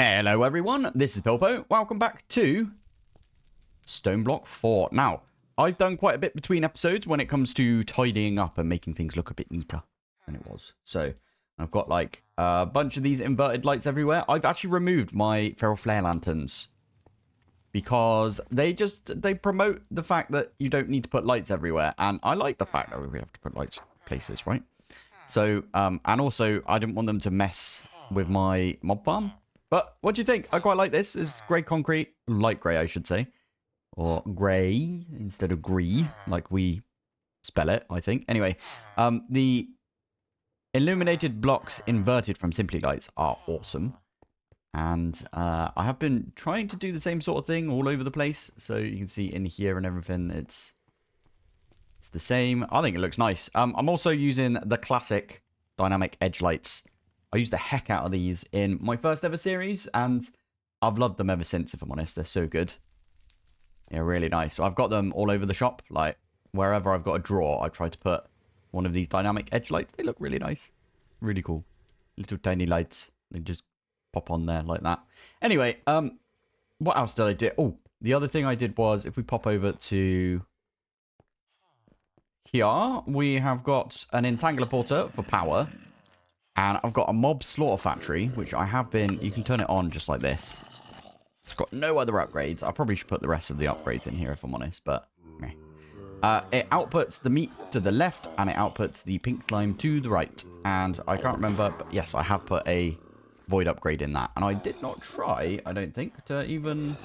Hello everyone, this is Pilpoh. Welcome back to Stoneblock 4. Now, I've done quite a bit between episodes when it comes to tidying up and making things look a bit neater than it was. So, I've got like a bunch of these inverted lights everywhere. I've actually removed my feral flare lanterns because they promote the fact that you don't need to put lights everywhere. And I like the fact that we have to put lights places, right? So, and also I didn't want them to mess with my mob farm. But what do you think? I quite like this. It's grey concrete. Light grey, I should say. Or grey instead of gree, like we spell it, I think. Anyway, the illuminated blocks inverted from Simply Lights are awesome. And I have been trying to do the same sort of thing all over the place. So you can see in here and everything, it's the same. I think it looks nice. I'm also using the classic dynamic edge lights. I used the heck out of these in my first ever series, and I've loved them ever since, if I'm honest. They're so good. They're really nice. So I've got them all over the shop. Like, wherever I've got a drawer, I try to put one of these dynamic edge lights. They look really nice. Really cool. Little tiny lights. They just pop on there like that. Anyway, what else did I do? Oh, the other thing I did was, if we pop over to here, we have got an entangler porter for power. And I've got a mob slaughter factory, which I have been... You can turn it on just like this. It's got no other upgrades. I probably should put the rest of the upgrades in here, if I'm honest, but... meh. It outputs the meat to the left, and it outputs the pink slime to the right. And I can't remember, but yes, I have put a void upgrade in that. And I did not try, I don't think, to even...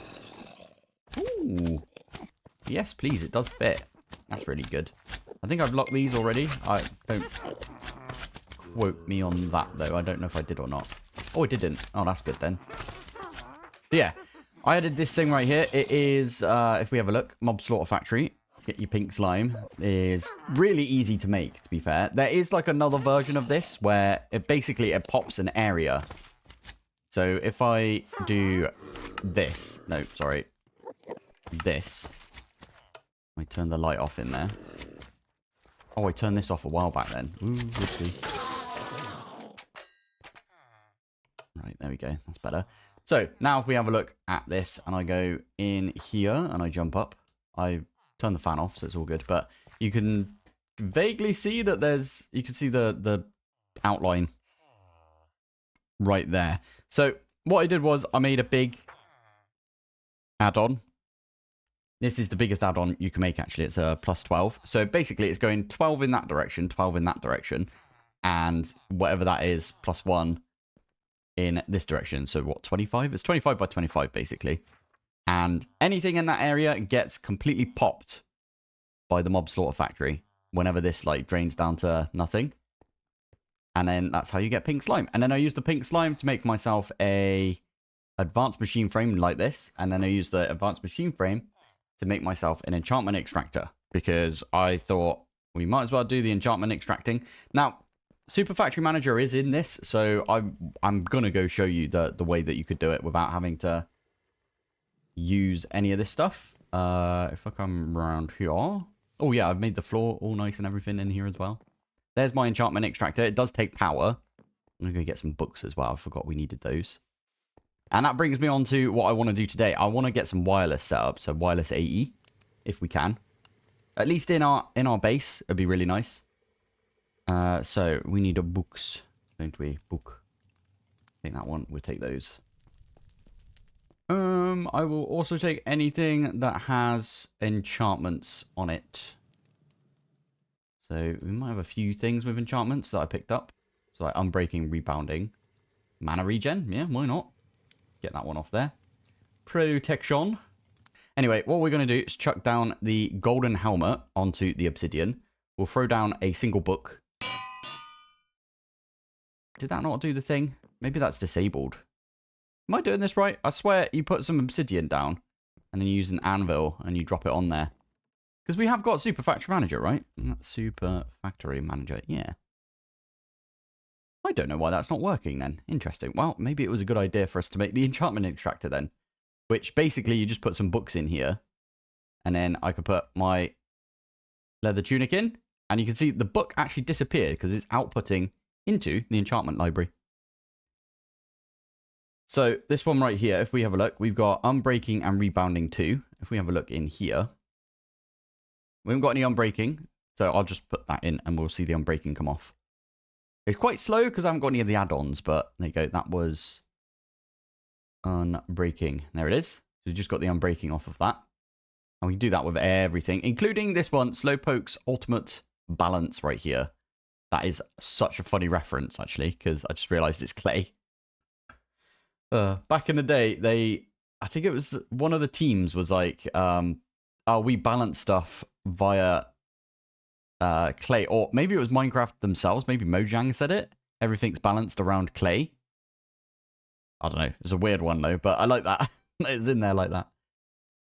Ooh. Yes, please, it does fit. That's really good. I think I've locked these already. I don't... quote me on that though. I don't know if I did or not. Oh, I didn't. Oh, that's good then. But yeah, I added this thing right here. It is, if we have a look, mob slaughter factory. Get your pink slime. Is really easy to make, to be fair. There is like another version of this where it basically pops an area. So if I do this, no, sorry, this. I turn the light off in there. Oh, I turned this off a while back then. Ooh, whoopsie. Right, there we go. That's better. So, now if we have a look at this, and I go in here, and I jump up. I turn the fan off, so it's all good. But you can vaguely see that there's... You can see the outline right there. So, what I did was, I made a big add-on. This is the biggest add-on you can make, actually. It's a plus 12. So, basically, it's going 12 in that direction, 12 in that direction. And whatever that is, plus 1... in this direction. So what, 25? It's 25 by 25 basically. And anything in that area gets completely popped by the mob slaughter factory whenever this like drains down to nothing. And then that's how you get pink slime. And then I use the pink slime to make myself a advanced machine frame like this. And then I use the advanced machine frame to make myself an enchantment extractor, because I thought we might as well do the enchantment extracting. Now, Super Factory Manager is in this, so I'm gonna go show you the way that you could do it without having to use any of this stuff. If I come around here, oh yeah, I've made the floor all nice and everything in here as well. There's my enchantment extractor. It does take power. I'm gonna go get some books as well. I forgot we needed those. And that brings me on to what I want to do today. I want to get some wireless set up, so wireless AE, if we can. At least in our base, it'd be really nice. So we need a books, don't we? Book. I think that one. We'll take those. I will also take anything that has enchantments on it. So we might have a few things with enchantments that I picked up. So like unbreaking, rebounding, mana regen. Yeah, why not? Get that one off there. Protection. Anyway, what we're going to do is chuck down the golden helmet onto the obsidian. We'll throw down a single book. Did that not do the thing? Maybe that's disabled. Am I doing this right? I swear you put some obsidian down and then you use an anvil and you drop it on there. Because we have got Super Factory Manager, right? Super Factory Manager, yeah. I don't know why that's not working then. Interesting. Well, maybe it was a good idea for us to make the enchantment extractor then. Which basically you just put some books in here. And then I could put my leather tunic in. And you can see the book actually disappeared because it's outputting into the enchantment library. So this one right here, if we have a look, we've got unbreaking and rebounding 2. If we have a look in here, we haven't got any unbreaking. So I'll just put that in and we'll see the unbreaking come off. It's quite slow because I haven't got any of the add-ons, but there you go. That was unbreaking. There it is. So we just got the unbreaking off of that. And we can do that with everything, including this one, Slowpoke's Ultimate Balance right here. That is such a funny reference, actually, because I just realized it's clay. Back in the day, I think it was one of the teams was like, oh, we balance stuff via clay, or maybe it was Minecraft themselves. Maybe Mojang said it. Everything's balanced around clay. I don't know. It's a weird one though, but I like that. It's in there like that.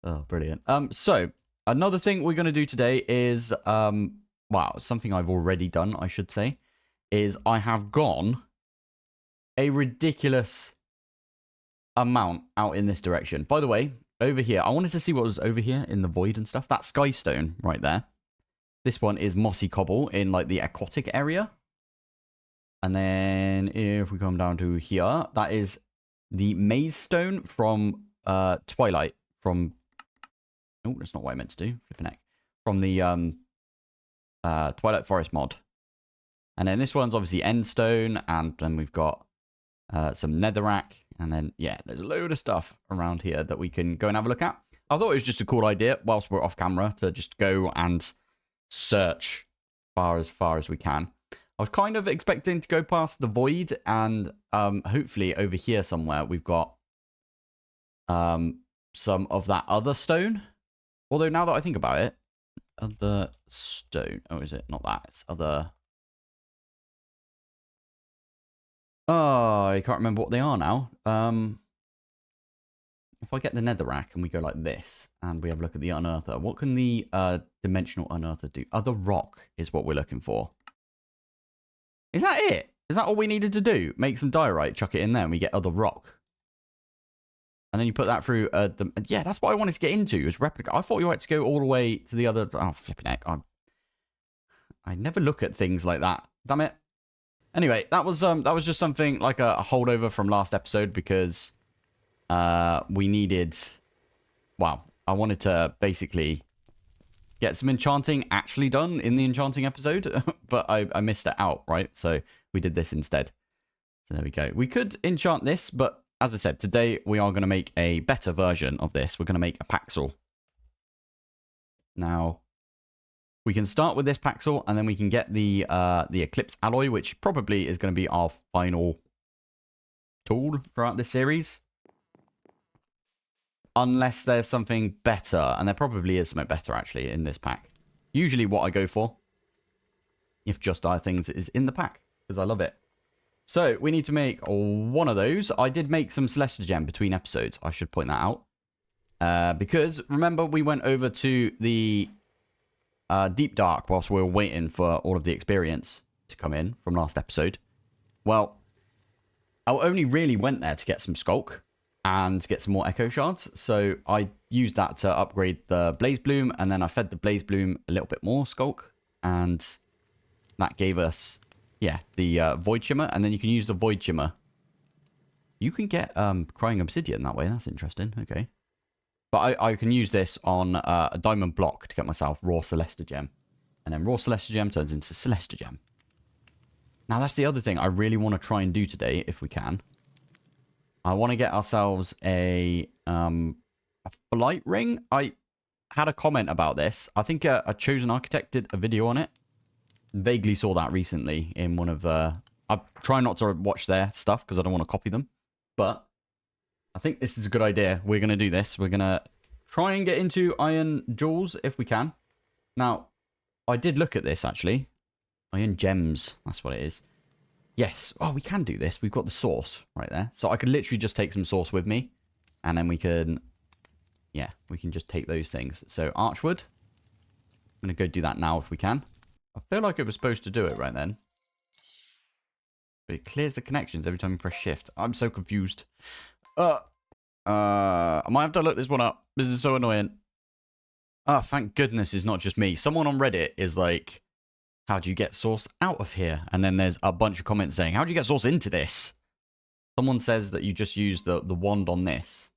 Oh, brilliant. So another thing we're going to do today is, wow, something I've already done, I should say, is I have gone a ridiculous amount out in this direction. By the way, over here, I wanted to see what was over here in the void and stuff. That skystone right there. This one is mossy cobble in like the aquatic area. And then if we come down to here, that is the maze stone from Twilight. From, oh, that's not what I meant to do. Flipping heck. From the Twilight Forest mod. And then this one's obviously end stone, and then we've got some netherrack. And then, yeah, there's a load of stuff around here that we can go and have a look at. I thought it was just a cool idea, whilst we're off camera, to just go and search far as we can. I was kind of expecting to go past the void, and hopefully over here somewhere we've got some of that other stone. Although now that I think about it, other stone. Oh, is it? Not that. It's other... Oh, I can't remember what they are now. If I get the netherrack and we go like this, and we have a look at the unearther, what can the dimensional unearther do? Other rock is what we're looking for. Is that it? Is that all we needed to do? Make some diorite, chuck it in there, and we get other rock. And then you put that through yeah, that's what I wanted to get into, is replica. I thought you had to go all the way to the other... Oh, flipping heck. I never look at things like that. Damn it. Anyway, that was just something like a holdover from last episode, because we needed... Well, I wanted to basically get some enchanting actually done in the enchanting episode, but I missed it out, right? So we did this instead. So there we go. We could enchant this, but as I said, today we are going to make a better version of this. We're going to make a Paxel. Now, we can start with this Paxel, and then we can get the Eclipse Alloy, which probably is going to be our final tool throughout this series. Unless there's something better, and there probably is something better, actually, in this pack. Usually what I go for, if just dire things, is in the pack, because I love it. So, we need to make one of those. I did make some Celestia Gem between episodes. I should point that out. Because, remember, we went over to the Deep Dark whilst we were waiting for all of the experience to come in from last episode. Well, I only really went there to get some Skulk and get some more Echo Shards. So, I used that to upgrade the Blaze Bloom, and then I fed the Blaze Bloom a little bit more Skulk, and that gave us... yeah, the Void Shimmer, and then you can use the Void Shimmer. You can get Crying Obsidian that way. That's interesting. Okay. But I can use this on a Diamond Block to get myself Raw Celestia Gem. And then Raw Celestia Gem turns into Celestia Gem. Now, that's the other thing I really want to try and do today, if we can. I want to get ourselves a Flight Ring. I had a comment about this. I think a Chosen Architect did a video on it. Vaguely saw that recently in one of I try not to watch their stuff because I don't want to copy them, but I think this is a good idea. We're going to do this. We're going to try and get into Iron Jewels if we can. Now, I did look at this actually. Iron Gems, that's what it is. Yes. Oh, we can do this. We've got the source right there. So I could literally just take some source with me, and then we can, yeah, we can just take those things. So Archwood. I'm going to go do that now if we can. I feel like it was supposed to do it right then. But it clears the connections every time you press shift. I'm so confused. I might have to look this one up. This is so annoying. Oh, thank goodness it's not just me. Someone on Reddit is like, how do you get source out of here? And then there's a bunch of comments saying, how do you get source into this? Someone says that you just use the wand on this.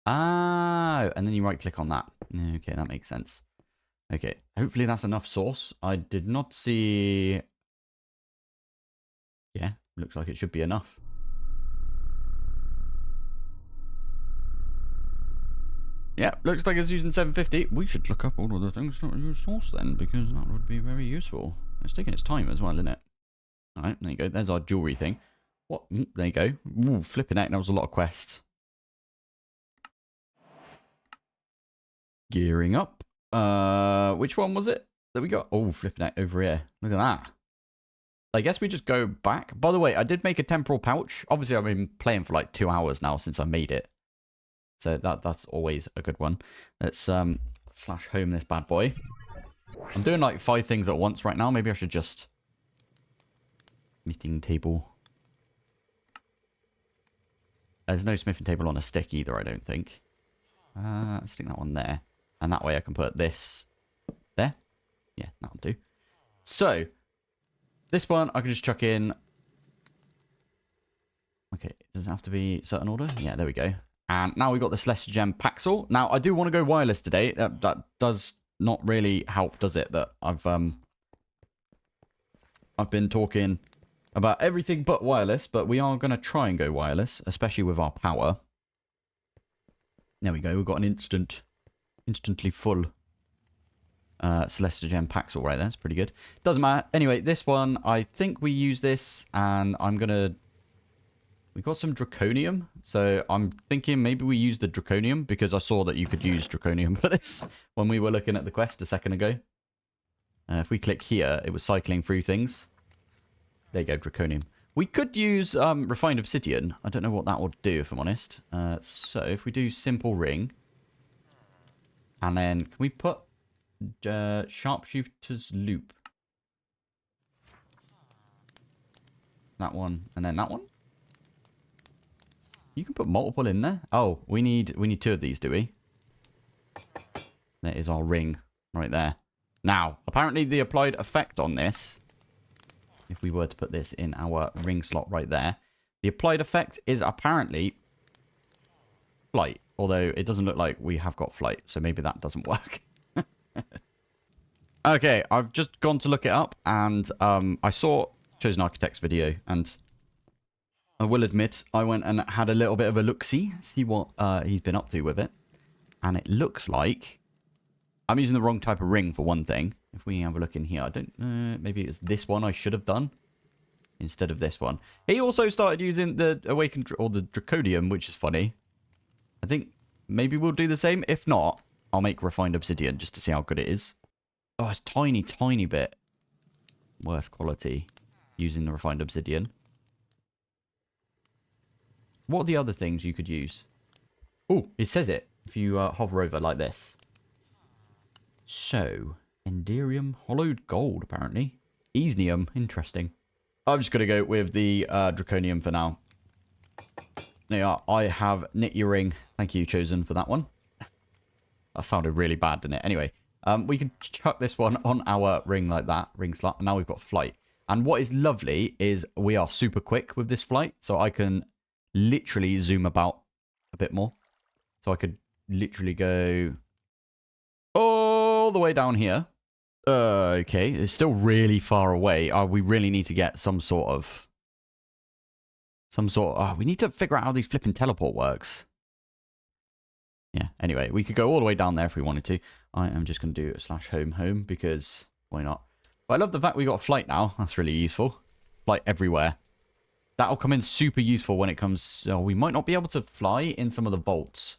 Ah, and then you right click on that. Okay, that makes sense. Okay, hopefully that's enough sauce. I did not see... Yeah, looks like it should be enough. Yeah, looks like it's using 750. We should look up all of the things that use sauce then, because that would be very useful. It's taking its time as well, isn't it? Alright, there you go. There's our jewelry thing. What? There you go. Ooh, flipping heck, that was a lot of quests. Gearing up. Which one was it that we got? Oh, flipping heck, over here. Look at that. I guess we just go back. By the way, I did make a temporal pouch. Obviously, I've been playing for like 2 hours now since I made it. So that's always a good one. Let's slash home this bad boy. I'm doing like 5 things at once right now. Maybe I should just... Smithing table. There's no smithing table on a stick either, I don't think. Stick that one there. And that way I can put this there. Yeah, that'll do. So, this one I can just chuck in. Okay, does it have to be a certain order? Yeah, there we go. And now we've got the Celestial Gem Paxel. Now, I do want to go wireless today. That does not really help, does it? That I've been talking about everything but wireless, but we are going to try and go wireless, especially with our power. There we go. We've got an instantly full Celestial Gem Paxel right there. It's pretty good. Doesn't matter. Anyway, this one, I think we use this, and I'm going to... We got some Draconium, so I'm thinking maybe we use the Draconium, because I saw that you could use Draconium for this when we were looking at the quest a second ago. If we click here, it was cycling through things. There you go, Draconium. We could use Refined Obsidian. I don't know what that would do, if I'm honest. So if we do Simple Ring, and then can we put Sharpshooter's Loop? That one, and then that one? You can put multiple in there. Oh, we need 2 of these, do we? There is our ring right there. Now, apparently the applied effect on this, if we were to put this in our ring slot right there, the applied effect is apparently flight. Although it doesn't look like we have got flight, so maybe that doesn't work. Okay, I've just gone to look it up, and I saw Chosen Architect's video, and I will admit, I went and had a little bit of a look-see, see what he's been up to with it. And it looks like... I'm using the wrong type of ring, for one thing. If we have a look in here, I don't... maybe it's this one I should have done instead of this one. He also started using the Awakened... or the Draconium, which is funny. I think maybe we'll do the same. If not, I'll make Refined Obsidian just to see how good it is. Oh, it's tiny bit worse quality using the Refined Obsidian. What are the other things you could use? Oh, it says it if you hover over like this. So, Enderium, Hollowed Gold, apparently. Easnium, interesting. I'm just going to go with the Draconium for now. There you are. I have knit your ring. Thank you, Chosen, for that one. That sounded really bad, didn't it? Anyway, we can chuck this one on our ring like that, ring slot. And now we've got flight. And what is lovely is we are super quick with this flight. So I can literally zoom about a bit more. So I could literally go all the way down here. Okay, it's still really far away. We really need to get some sort of... we need to figure out how these flipping teleport works. Yeah, anyway, we could go all the way down there if we wanted to. I am just going to do a /home because why not? But I love the fact we got a flight now. That's really useful. Flight everywhere. That'll come in super useful when it comes... Oh, we might not be able to fly in some of the vaults.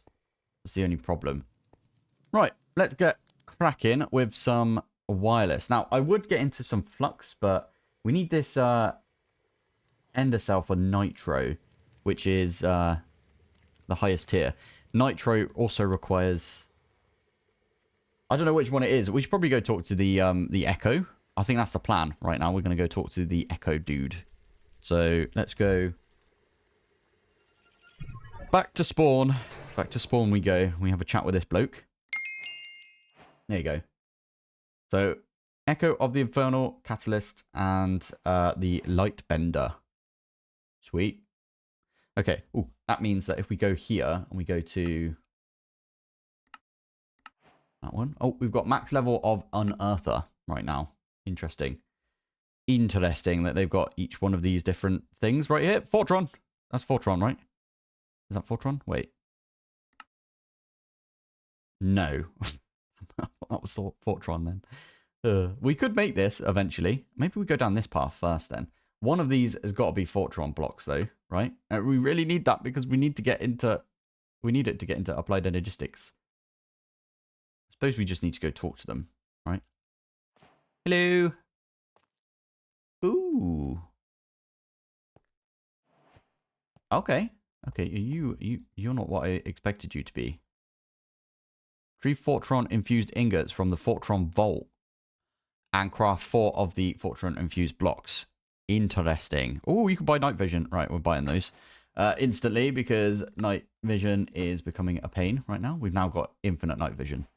That's the only problem. Right, let's get cracking with some wireless. Now, I would get into some flux, but we need this ender cell for nitro, which is the highest tier. Nitro also requires... I don't know which one it is. We should probably go talk to the Echo. I think that's the plan right now. We're going to go talk to the Echo dude. So, let's go back to spawn. Back to spawn we go. We have a chat with this bloke. There you go. So, Echo of the Infernal Catalyst and the Light Bender. Sweet. Okay. Ooh, that means that if we go here and we go to that one. Oh, we've got max level of Unearther right now. Interesting. Interesting that they've got each one of these different things right here. Fortron. That's Fortron, right? Is that Fortron? Wait. No. That was Fortron then. We could make this eventually. Maybe we go down this path first then. One of these has got to be Fortron blocks though, right? We really need that because we need to get into... We need it to get into applied energistics. I suppose we just need to go talk to them, right? Hello. Ooh. Okay. Okay, you're not what I expected you to be. 3 Fortron infused ingots from the Fortron vault. And craft 4 of the Fortron infused blocks. Interesting. Oh, you can buy night vision. Right, we're buying those instantly because night vision is becoming a pain right now. We've now got infinite night vision.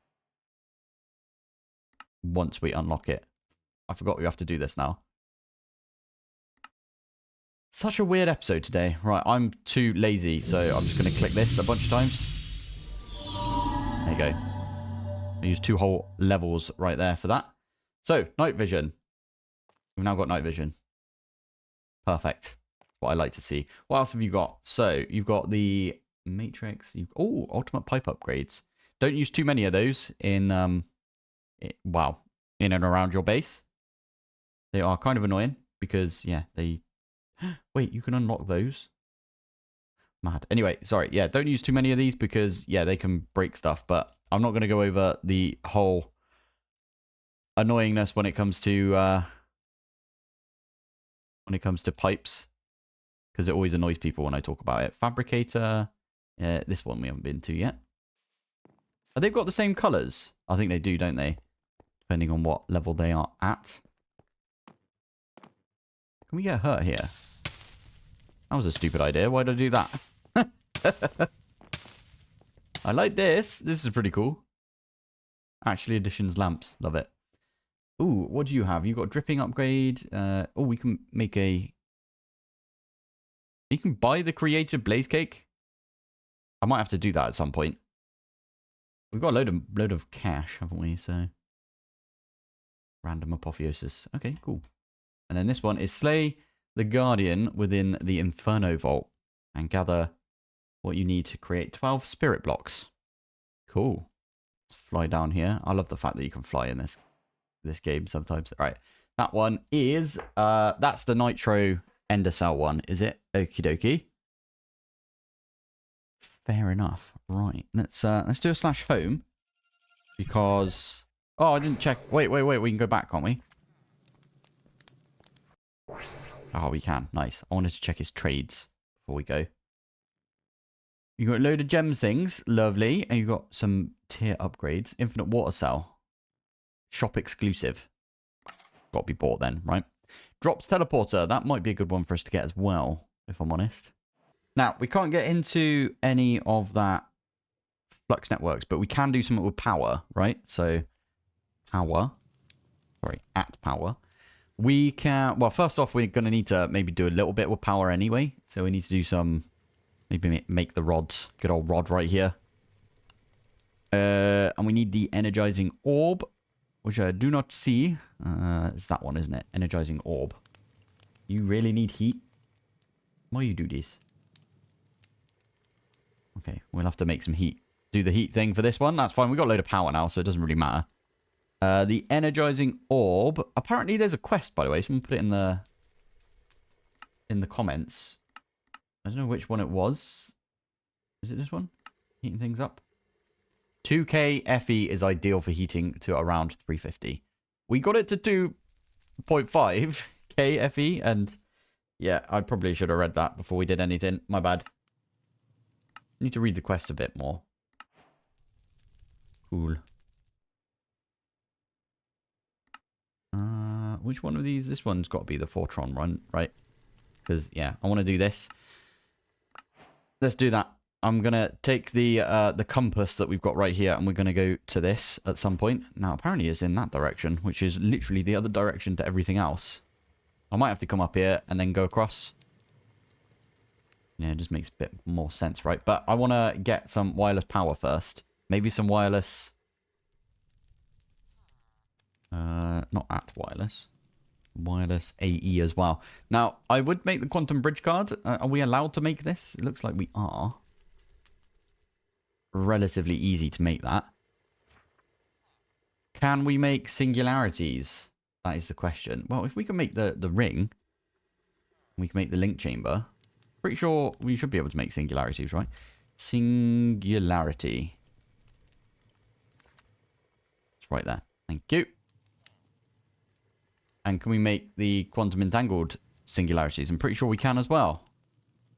Once we unlock it. I forgot we have to do this now. Such a weird episode today. Right, I'm too lazy, so I'm just going to click this a bunch of times. There you go. I use 2 whole levels right there for that. So, night vision. We've now got night vision. Perfect. What I like to see. What else have you got? So, you've got the matrix. Oh, ultimate pipe upgrades. Don't use too many of those in, wow, in and around your base. They are kind of annoying because, yeah, they... Wait, you can unlock those? Mad. Anyway, sorry. Yeah, don't use too many of these because, yeah, they can break stuff. But I'm not going to go over the whole annoyingness when it comes to pipes, because it always annoys people when I talk about it. Fabricator. This one we haven't been to yet. Oh, they've got the same colors. I think they do, don't they? Depending on what level they are at. Can we get hurt here? That was a stupid idea. Why did I do that? I like this. This is pretty cool. Actually, additions lamps. Love it. Ooh, what do you have? You got dripping upgrade. Oh, we can make a... You can buy the creative blaze cake. I might have to do that at some point. We've got a load of cash, haven't we? So random apotheosis. Okay, cool. And then this one is slay the guardian within the Inferno vault and gather what you need to create 12 spirit blocks. Cool. Let's fly down here. I love the fact that you can fly in this game sometimes. All right. That one is that's the Nitro Ender Cell one, is it? Okie dokie. Fair enough. Right. Let's do a slash home because I didn't check. Wait. We can go back, can't we? Oh, we can. Nice. I wanted to check his trades before we go. You got a load of gems things. Lovely. And you got some tier upgrades. Infinite water cell. Shop exclusive. Got to be bought then, right? Drops teleporter. That might be a good one for us to get as well, if I'm honest. Now, we can't get into any of that flux networks, but we can do something with power, right? So, power. Sorry, at power. We can... Well, first off, we're going to need to maybe do a little bit with power anyway. So, we need to do some... Maybe make the rods. Good old rod right here. And we need the energizing orb, which I do not see. It's that one, isn't it? Energizing orb. You really need heat? Why you do this? Okay, we'll have to make some heat. Do the heat thing for this one. That's fine. We've got a load of power now, so it doesn't really matter. The energizing orb. Apparently there's a quest, by the way. Someone put it in the comments. I don't know which one it was. Is it this one? Heating things up. 2k FE is ideal for heating to around 350. We got it to 2.5k FE, and yeah, I probably should have read that before we did anything. My bad. Need to read the quest a bit more. Cool. Which one of these? This one's got to be the Fortron one, right? Because, yeah, I want to do this. Let's do that. I'm going to take the compass that we've got right here, and we're going to go to this at some point. Now, apparently it's in that direction, which is literally the other direction to everything else. I might have to come up here and then go across. Yeah, it just makes a bit more sense, right? But I want to get some wireless power first. Maybe some wireless... not at wireless. Wireless AE as well. Now, I would make the quantum bridge card. Are we allowed to make this? It looks like we are. Relatively easy to make that. Can we make singularities? That is the question. Well, if we can make the ring, we can make the link chamber. Pretty sure we should be able to make singularities, right? Singularity. It's right there. Thank you. And can we make the quantum entangled singularities? I'm pretty sure we can as well.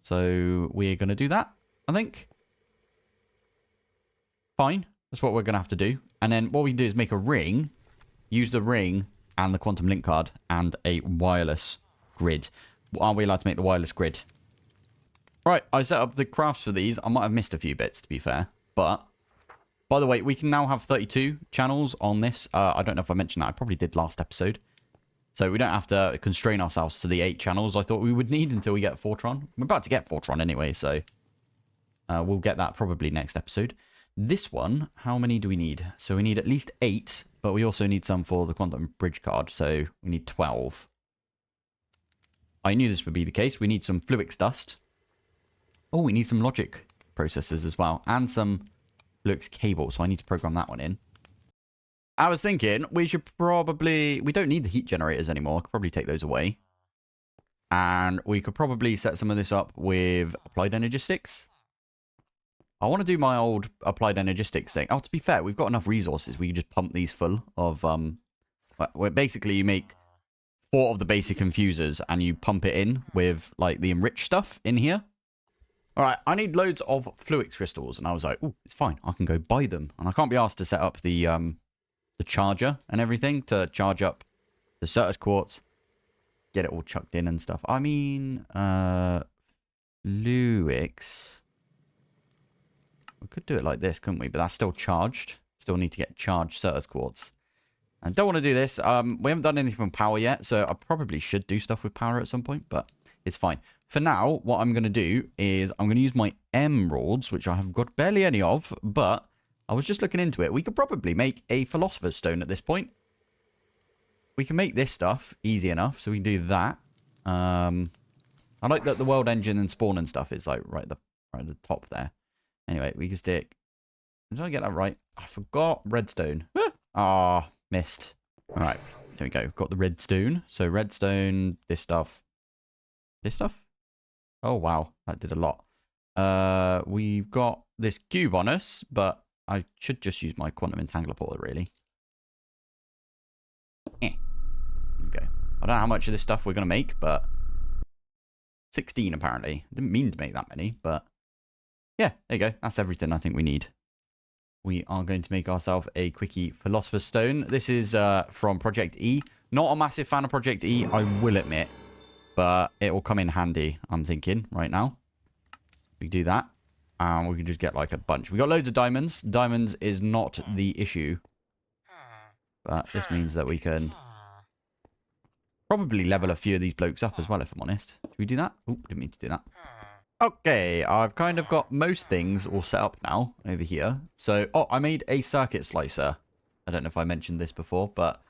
So we're going to do that, I think. Fine. That's what we're going to have to do. And then what we can do is make a ring, use the ring and the quantum link card and a wireless grid. Are we allowed to make the wireless grid? Right, I set up the crafts for these. I might have missed a few bits, to be fair. But, by the way, we can now have 32 channels on this. I don't know if I mentioned that. I probably did last episode. So we don't have to constrain ourselves to the 8 channels I thought we would need until we get Fortron. We're about to get Fortron anyway, so we'll get that probably next episode. This one, how many do we need? So we need at least 8, but we also need some for the quantum bridge card, so we need 12. I knew this would be the case. We need some Fluix dust. Oh, we need some logic processors as well, and some Fluix cable, so I need to program that one in. I was thinking we should probably... We don't need the heat generators anymore. I could probably take those away. And we could probably set some of this up with applied energistics. I want to do my old applied energistics thing. Oh, to be fair, we've got enough resources. We can just pump these full of... Where basically you make 4 of the basic infusers and you pump it in with like the enriched stuff in here. All right, I need loads of Fluix crystals. And I was like, oh, it's fine. I can go buy them. And I can't be asked to set up the charger and everything to charge up the Certus quartz, get it all chucked in and stuff. I mean, Fluix. We could do it like this, couldn't we? But that's still charged. Still need to get charged Certus quartz. I don't want to do this. We haven't done anything from power yet, so I probably should do stuff with power at some point, but it's fine. For now, what I'm going to do is I'm going to use my emeralds, which I have got barely any of, but I was just looking into it. We could probably make a philosopher's stone at this point. We can make this stuff easy enough, so we can do that. I like that the world engine and spawn and stuff is like right at the top there. Anyway, we can stick... Did I get that right? I forgot redstone. Ah, missed. All right, there we go. Got the redstone. So redstone, this stuff. This stuff? Oh, wow. That did a lot. We've got this cube on us, but I should just use my quantum entangler portal, really. There we go. I don't know how much of this stuff we're going to make, but 16 apparently. Didn't mean to make that many, but yeah, there you go. That's everything I think we need. We are going to make ourselves a quickie Philosopher's Stone. This is from Project E. Not a massive fan of Project E, I will admit, but it will come in handy, I'm thinking, right now. We can do that. And we can just get like a bunch. We got loads of diamonds. Diamonds is not the issue. But this means that we can probably level a few of these blokes up as well, if I'm honest. Should we do that? Oh, didn't mean to do that. Okay, I've kind of got most things all set up now over here. So, oh, I made a circuit slicer. I don't know if I mentioned this before, but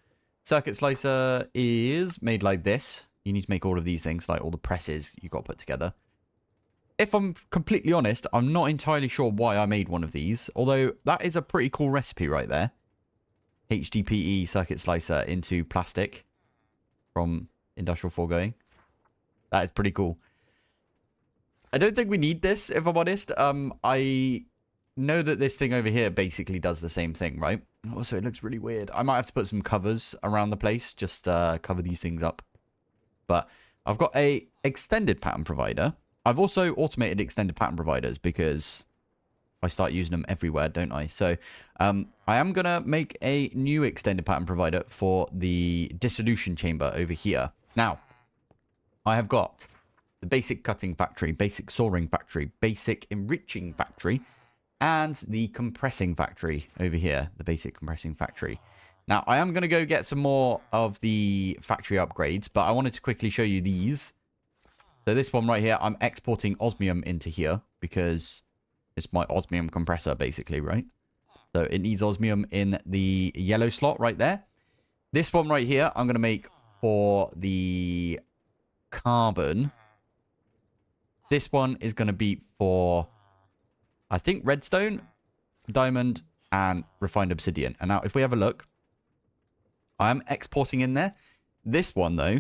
circuit slicer is made like this. You need to make all of these things, like all the presses you've got to put together. If I'm completely honest, I'm not entirely sure why I made one of these. Although, that is a pretty cool recipe right there. HDPE circuit slicer into plastic from Industrial Foregoing. That is pretty cool. I don't think we need this, if I'm honest. I know that this thing over here basically does the same thing, right? Also, it looks really weird. I might have to put some covers around the place, just cover these things up. But I've got a extended pattern provider. I've also automated extended pattern providers because I start using them everywhere, don't I? So I am going to make a new extended pattern provider for the dissolution chamber over here. Now, I have got the basic cutting factory, basic sawing factory, basic enriching factory, and the compressing factory over here, the basic compressing factory. Now, I am going to go get some more of the factory upgrades, but I wanted to quickly show you these. So this one right here, I'm exporting osmium into here because it's my osmium compressor basically, right? So it needs osmium in the yellow slot right there. This one right here, I'm going to make for the carbon. This one is going to be for, I think, redstone, diamond, and refined obsidian. And now if we have a look, I'm exporting in there. This one, though,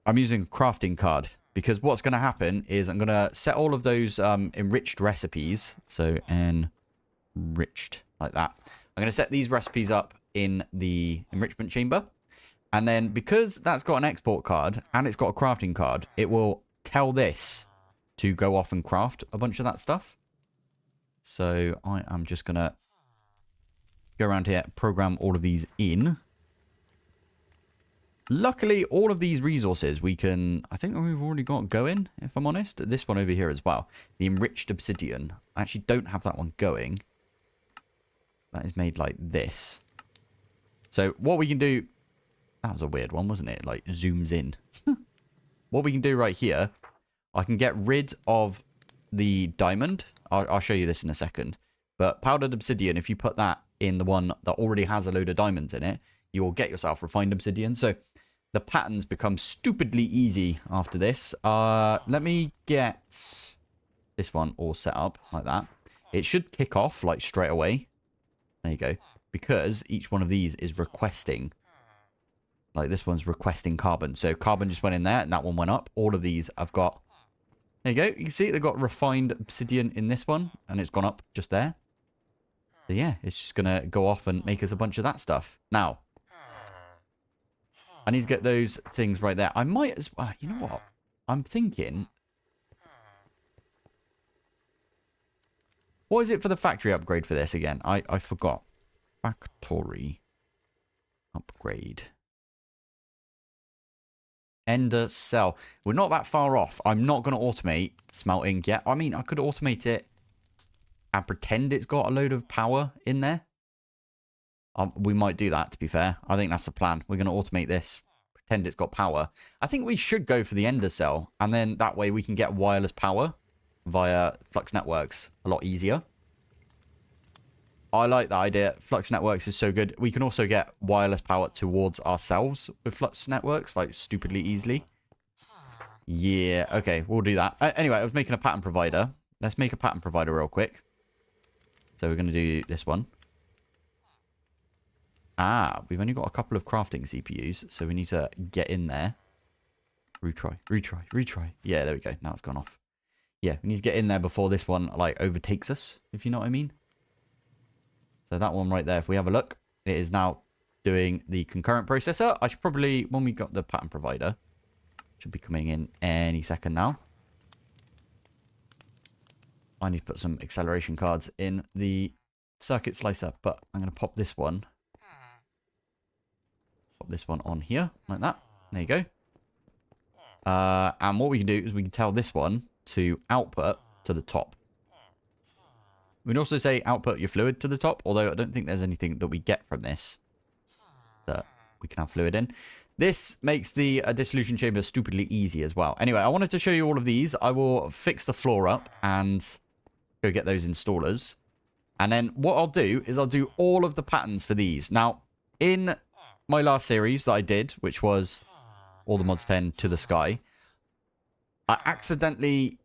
I'm using a crafting card because what's going to happen is I'm going to set all of those enriched recipes. So enriched like that. I'm going to set these recipes up in the enrichment chamber. And then because that's got an export card and it's got a crafting card, it will tell this to go off and craft a bunch of that stuff. So I am just going to go around here, program all of these in. Luckily, all of these resources we can, I think we've already got going, if I'm honest. This one over here as well. The enriched obsidian. I actually don't have that one going. That is made like this. So what we can do, that was a weird one, wasn't it? Like zooms in. What we can do right here, I can get rid of the diamond. I'll show you this in a second. But powdered obsidian, if you put that in the one that already has a load of diamonds in it, you will get yourself refined obsidian. So the patterns become stupidly easy after this. Let me get this one all set up like that. It should kick off like straight away. There you go. Because each one of these is requesting. Like this one's requesting carbon. So carbon just went in there and that one went up. All of these I've got. There you go. You can see they've got refined obsidian in this one. And it's gone up just there. So yeah, it's just going to go off and make us a bunch of that stuff. Now, I need to get those things right there. I might as well. You know what? I'm thinking. What is it for the factory upgrade for this again? I forgot. Factory upgrade. Ender cell. We're not that far off. I'm not going to automate smelting yet. I mean, I could automate it and pretend it's got a load of power in there. We might do that, to be fair. I think that's the plan. We're going to automate this. Pretend it's got power. I think we should go for the ender cell. And then that way we can get wireless power via Flux Networks a lot easier. I like that idea. Flux Networks is so good. We can also get wireless power towards ourselves with Flux Networks, like stupidly easily. Yeah, okay, we'll do that. Anyway, I was making a pattern provider. Let's make a pattern provider real quick. So we're going to do this one. Ah, we've only got a couple of crafting CPUs, so we need to get in there. Retry. Yeah, there we go. Now it's gone off. Yeah, we need to get in there before this one, like, overtakes us, if you know what I mean. So that one right there, if we have a look, it is now doing the concurrent processor. I should probably, when we got the pattern provider, should be coming in any second now. I need to put some acceleration cards in the circuit slicer, but I'm going to pop this one. Pop this one on here, like that. There you go. And what we can do is we can tell this one to output to the top. We can also say output your fluid to the top, although I don't think there's anything that we get from this that we can have fluid in. This makes the dissolution chamber stupidly easy as well. Anyway, I wanted to show you all of these. I will fix the floor up and go get those installers. And then what I'll do is I'll do all of the patterns for these. Now, in my last series that I did, which was all the mods 10 to the sky, I accidentally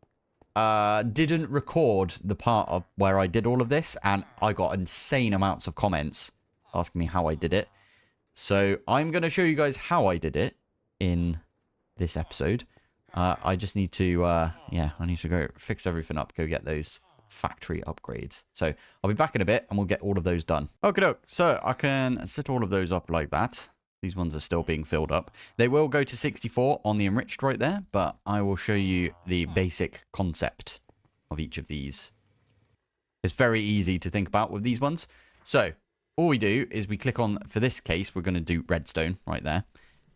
didn't record the part of where I did all of this, and I got insane amounts of comments asking me how I did it. So I'm going to show you guys how I did it in this episode. I just need to, yeah, I need to go fix everything up, go get those factory upgrades. So I'll be back in a bit and we'll get all of those done. Okay, doke. So I can set all of those up like that. These ones are still being filled up. They will go to 64 on the enriched right there, but I will show you the basic concept of each of these. It's very easy to think about with these ones. So all we do is we click on, for this case, we're going to do redstone right there.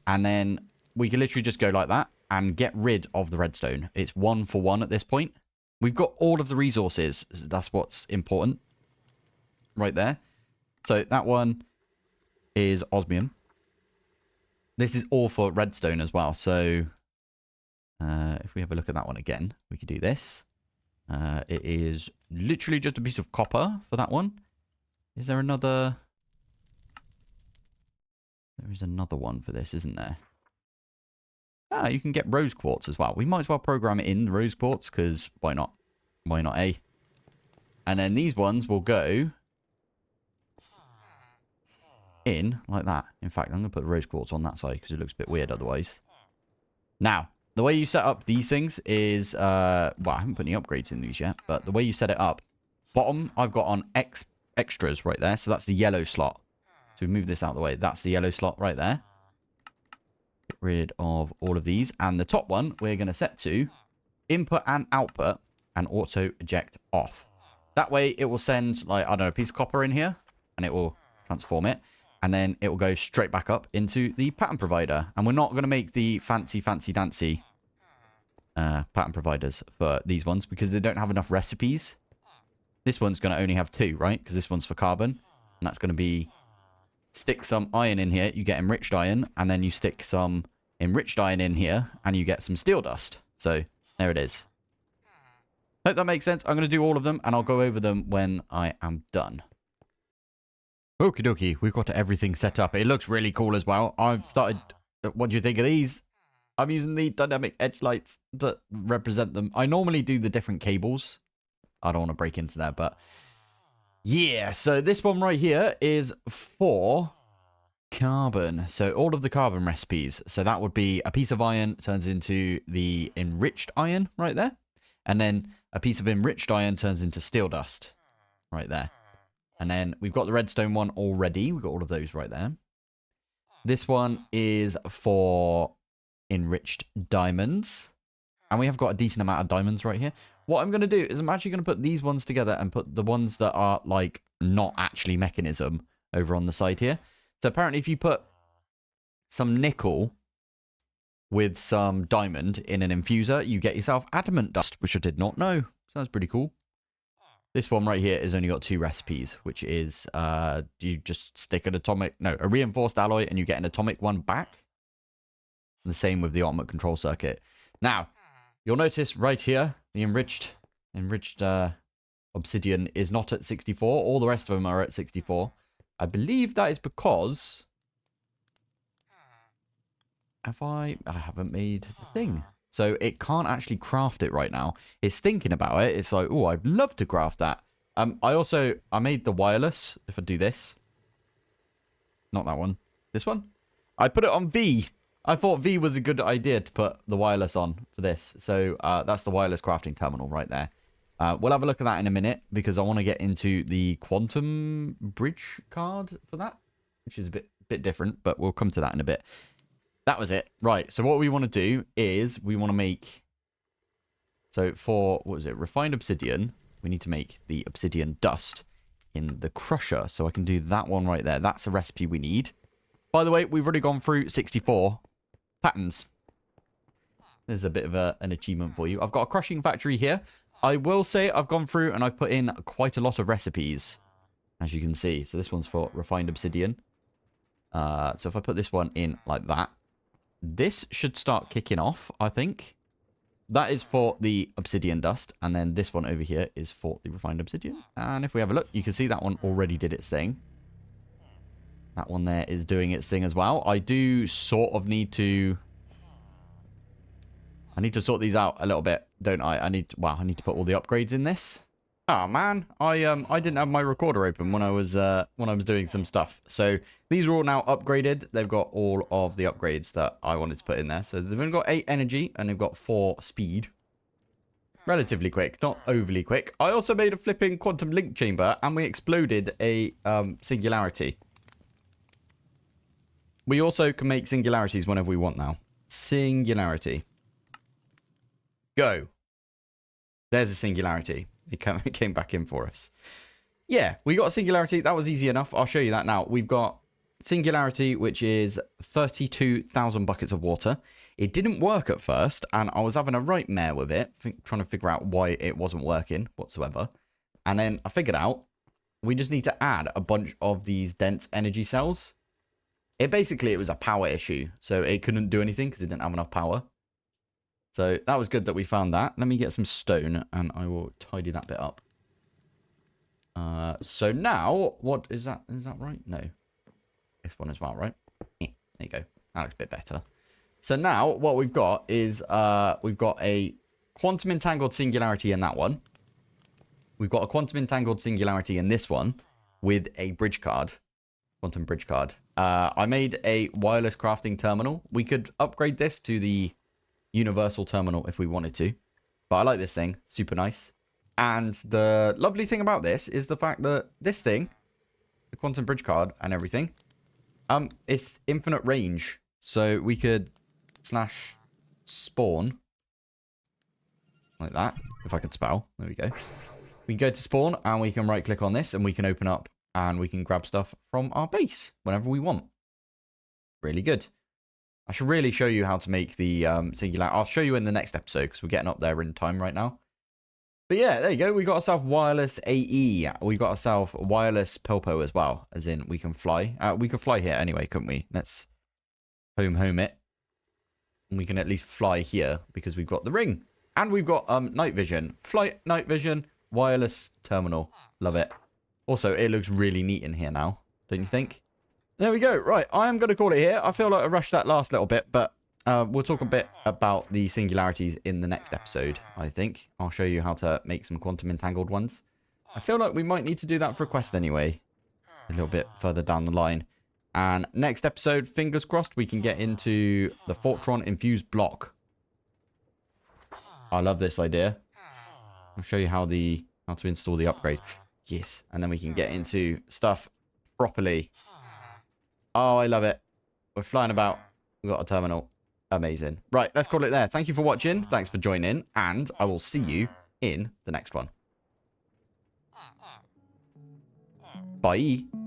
And then we can literally just go like that and get rid of the redstone. It's 1 for 1 at this point. We've got all of the resources. That's what's important right there. So that one is osmium. This is all for redstone as well. So If we have a look at that one again, we could do this. It is literally just a piece of copper for that one. Is there another? There is another one for this, isn't there? Ah, you can get rose quartz as well. We might as well program it in rose quartz, because why not? Why not, eh? And then these ones will go in like that. In fact, I'm going to put the rose quartz on that side because it looks a bit weird otherwise. Now, the way you set up these things is, well, I haven't put any upgrades in these yet, but the way you set it up, bottom, I've got on extras right there. So that's the yellow slot. So we move this out of the way. That's the yellow slot right there. Get rid of all of these. And the top one, we're going to set to input and output and auto eject off. That way it will send, like, I don't know, a piece of copper in here and it will transform it. And then it will go straight back up into the pattern provider. And we're not going to make the fancy dancy pattern providers for these ones because they don't have enough recipes. This one's going to only have 2, right? Because this one's for carbon. And that's going to be stick some iron in here. You get enriched iron. And then you stick some enriched iron in here. And you get some steel dust. So there it is. Hope that makes sense. I'm going to do all of them. And I'll go over them when I am done. Okie dokie, we've got everything set up. It looks really cool as well. I've started... What do you think of these? I'm using the dynamic edge lights to represent them. I normally do the different cables. I don't want to break into that, but... Yeah, so this one right here is for carbon. So all of the carbon recipes. So that would be a piece of iron turns into the enriched iron right there. And then a piece of enriched iron turns into steel dust right there. And then we've got the redstone one already. We've got all of those right there. This one is for enriched diamonds. And we have got a decent amount of diamonds right here. What I'm going to do is I'm actually going to put these ones together and put the ones that are like not actually mechanism over on the side here. So apparently if you put some nickel with some diamond in an infuser, you get yourself adamant dust, which I did not know. Sounds pretty cool. This one right here has only got 2 recipes, which is you just stick a reinforced alloy and you get an atomic one back. And the same with the ultimate control circuit. Now, you'll notice right here, the enriched obsidian is not at 64. All the rest of them are at 64. I believe that is because I haven't made the thing. So it can't actually craft it right now. It's thinking about it. It's like, oh, I'd love to craft that. I made the wireless. If I do this. Not that one. This one. I put it on V. I thought V was a good idea to put the wireless on for this. So that's the wireless crafting terminal right there. We'll have a look at that in a minute because I want to get into the quantum bridge card for that, which is a bit different, but we'll come to that in a bit. That was it. Right. So what we want to do is we want to make... So for, what was it? Refined obsidian. We need to make the obsidian dust in the crusher. So I can do that one right there. That's the recipe we need. By the way, we've already gone through 64 patterns. There's a bit of an achievement for you. I've got a crushing factory here. I will say I've gone through and I've put in quite a lot of recipes, as you can see. So this one's for refined obsidian. So if I put this one in like that, this should start kicking off, I think. That is for the obsidian dust. And then this one over here is for the refined obsidian. And if we have a look, you can see that one already did its thing. That one there is doing its thing as well. I do sort of need to... I need to sort these out a little bit, don't I? I need to put all the upgrades in this. Oh man, I didn't have my recorder open when I was doing some stuff. So these are all now upgraded. They've got all of the upgrades that I wanted to put in there. So they've only got 8 energy and they've got 4 speed. Relatively quick, not overly quick. I also made a flipping quantum link chamber and we exploded a singularity. We also can make singularities whenever we want now. Singularity. Go. There's a singularity. It came back in for us. Yeah, we got a singularity. That was easy enough. I'll show you that now. We've got singularity, which is 32,000 buckets of water. It didn't work at first, and I was having a right mare with it, trying to figure out why it wasn't working whatsoever. And then I figured out we just need to add a bunch of these dense energy cells. It was a power issue, so it couldn't do anything because it didn't have enough power. So that was good that we found that. Let me get some stone and I will tidy that bit up. So now, what is that? Is that right? No. This one as well, right? There you go. That looks a bit better. So now what we've got is we've got a quantum entangled singularity in that one. We've got a quantum entangled singularity in this one with a bridge card. Quantum bridge card. I made a wireless crafting terminal. We could upgrade this to the universal terminal if we wanted to. But I like this thing. Super nice. And the lovely thing about this is the fact that this thing, the quantum bridge card and everything, it's infinite range. So we could / spawn like that. If I could spell. There we go. We can go to spawn and we can right click on this and we can open up and we can grab stuff from our base whenever we want. Really good. I should really show you how to make the singular. I'll show you in the next episode because we're getting up there in time right now. But yeah, there you go. We got ourselves wireless AE. We got ourselves wireless Pilpoh as well, as in we can fly. We could fly here anyway, couldn't we? Let's home it. And we can at least fly here because we've got the ring. And we've got night vision. Flight, night vision, wireless terminal. Love it. Also, it looks really neat in here now. Don't you think? There we go. Right, I am going to call it here. I feel like I rushed that last little bit, but we'll talk a bit about the singularities in the next episode, I think. I'll show you how to make some quantum entangled ones. I feel like we might need to do that for a quest anyway. A little bit further down the line. And next episode, fingers crossed, we can get into the Fortron infused block. I love this idea. I'll show you how to install the upgrade. Yes. And then we can get into stuff properly. Oh, I love it. We're flying about. We've got a terminal. Amazing. Right, let's call it there. Thank you for watching. Thanks for joining. And I will see you in the next one. Bye.